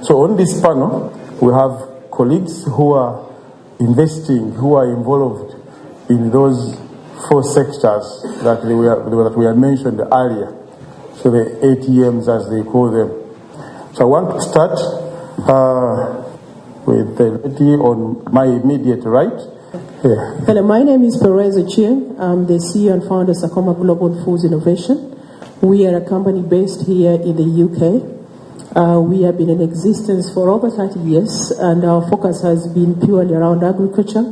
So on this panel, we have colleagues who are investing, who are involved in those 4 sectors that we had mentioned earlier. So the ATMs, as they call them. So I want to start with the lady on my immediate right. Yeah. Hello, my name is Perez Ochieng. I'm the CEO and founder of Sacoma Global Foods Innovation. We are a company based here in the UK. We have been in existence for over 30 years, and our focus has been purely around agriculture.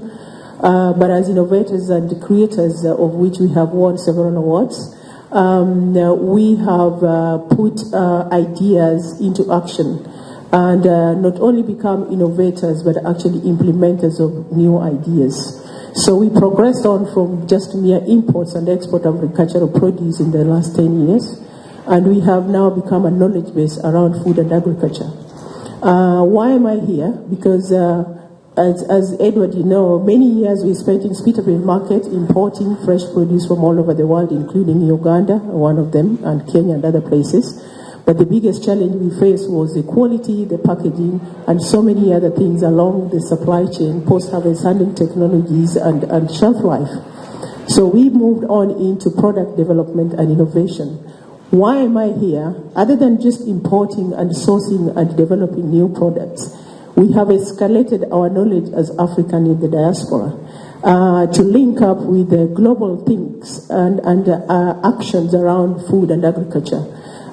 But as innovators and creators, of which we have won several awards, we have put ideas into action and not only become innovators, but actually implementers of new ideas. So we progressed on from just mere imports and export of agricultural produce in the last 10 years. And we have now become a knowledge base around food and agriculture. Why am I here? Because as Edward, you know, many years we spent in Spitalfield market importing fresh produce from all over the world, including Uganda, one of them, and Kenya and other places. But the biggest challenge we faced was the quality, the packaging, and so many other things along the supply chain, post-harvest handling technologies, and shelf life. So we moved on into product development and innovation. Why am I here? Other than just importing and sourcing and developing new products, we have escalated our knowledge as African in the diaspora to link up with the global things and actions around food and agriculture.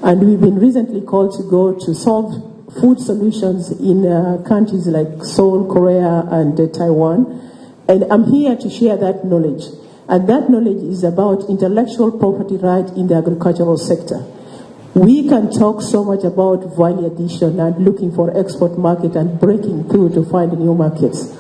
And we've been recently called to go to solve food solutions in countries like Seoul, Korea, and Taiwan. And I'm here to share that knowledge. And that knowledge is about intellectual property right in the agricultural sector. We can talk so much about value addition and looking for export market and breaking through to find new markets.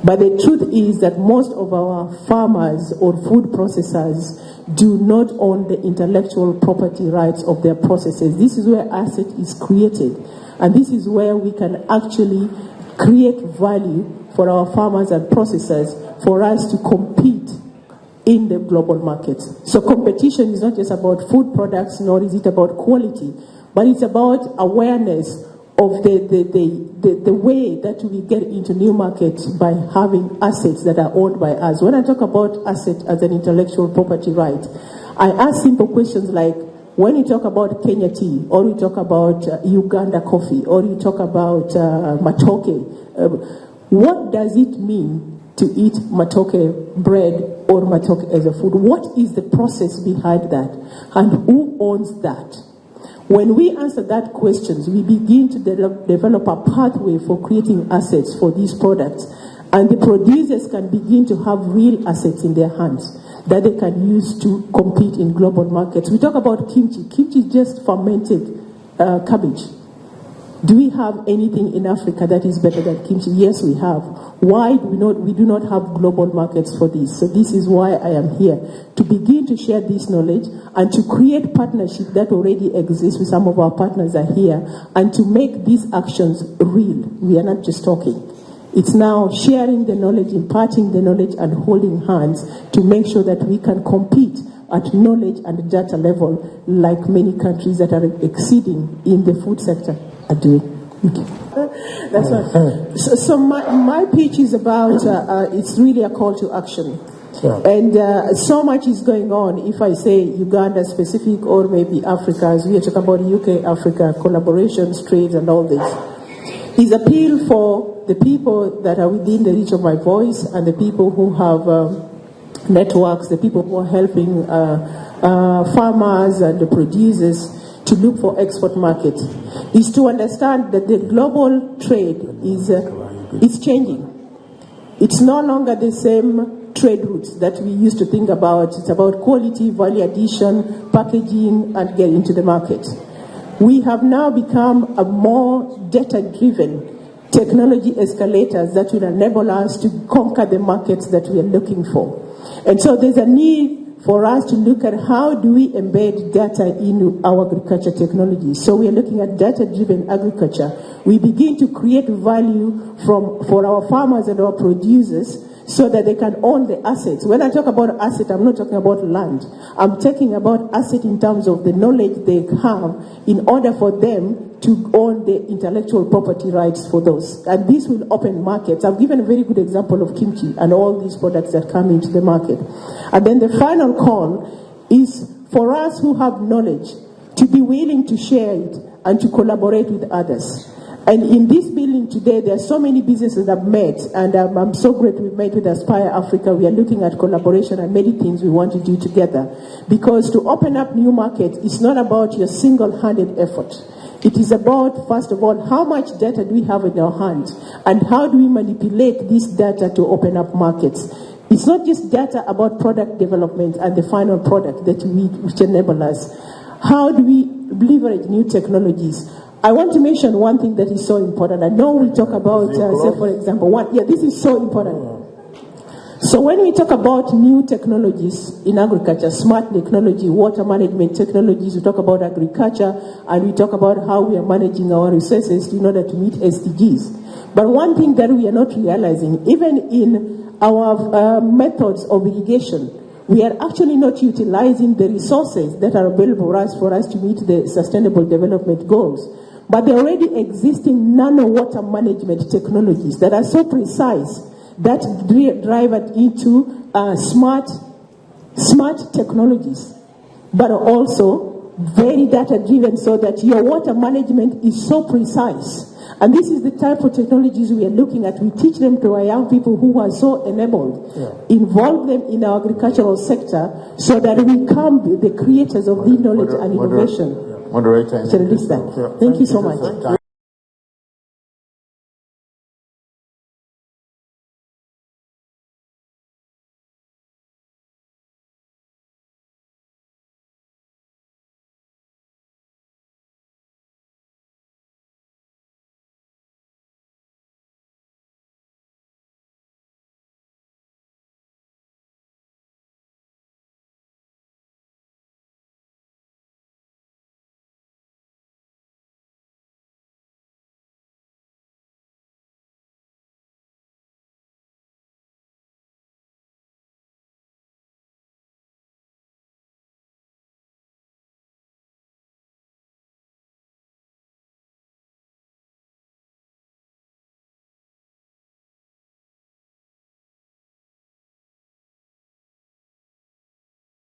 But the truth is that most of our farmers or food processors do not own the intellectual property rights of their processes. This is where asset is created. And this is where we can actually create value for our farmers and processors for us to compete in the global market. So competition is not just about food products, nor is it about quality, but it's about awareness of the way that we get into new markets by having assets that are owned by us. When I talk about asset as an intellectual property right, I ask simple questions like, when you talk about Kenya tea, or you talk about Uganda coffee, or you talk about matoke, what does it mean to eat matoke bread or matoke as a food? What is the process behind that? And who owns that? When we answer that questions, we begin to develop a pathway for creating assets for these products. And the producers can begin to have real assets in their hands that they can use to compete in global markets. We talk about kimchi. Kimchi is just fermented cabbage. Do we have anything in Africa that is better than kimchi? Yes, we have. Why we do not have global markets for this? So this is why I am here, to begin to share this knowledge and to create partnership that already exists with some of our partners are here, and to make these actions real. We are not just talking. It's now sharing the knowledge, imparting the knowledge, and holding hands to make sure that we can compete at knowledge and data level like many countries that are exceeding in the food sector are doing. Okay. That's right. So my pitch is about, it's really a call to action. Yeah. And so much is going on. If I say Uganda specific or maybe Africa, as we are talking about UK-Africa collaborations, trades and all this, is appeal for the people that are within the reach of my voice and the people who have networks, the people who are helping farmers and the producers to look for export markets, is to understand that the global trade is changing. It's no longer the same trade routes that we used to think about. It's about quality, value addition, packaging, and getting into the market. We have now become a more data-driven technology escalators that will enable us to conquer the markets that we are looking for. And so there's a need for us to look at how do we embed data in our agriculture technology. So we are looking at data-driven agriculture. We begin to create value for our farmers and our producers so that they can own the assets. When I talk about asset, I'm not talking about land. I'm talking about asset in terms of the knowledge they have in order for them to own the intellectual property rights for those. And this will open markets. I've given a very good example of kimchi and all these products that come into the market. And then the final call is for us who have knowledge to be willing to share it and to collaborate with others. And in this building today, there are so many businesses that have met, and I'm so grateful we've met with Aspire Africa. We are looking at collaboration and many things we want to do together. Because to open up new markets is not about your single-handed effort. It is about, first of all, how much data do we have in our hands, and how do we manipulate this data to open up markets. It's not just data about product development and the final product which enable us. How do we leverage new technologies? I want to mention one thing that is so important. I know we talk about, say for example, this is so important. So when we talk about new technologies in agriculture, smart technology, water management technologies, we talk about agriculture, and we talk about how we are managing our resources in order to meet SDGs. But one thing that we are not realizing, even in our methods of irrigation, we are actually not utilizing the resources that are available for us to meet the Sustainable Development Goals. But there are already existing nano-water management technologies that are so precise that drive it into smart technologies, but also very data-driven so that your water management is so precise. And this is the type of technologies we are looking at. We teach them to our young people who are so enabled, involve them in our agricultural sector so that we become the creators of the knowledge and innovation. Moderator. Thank you so much.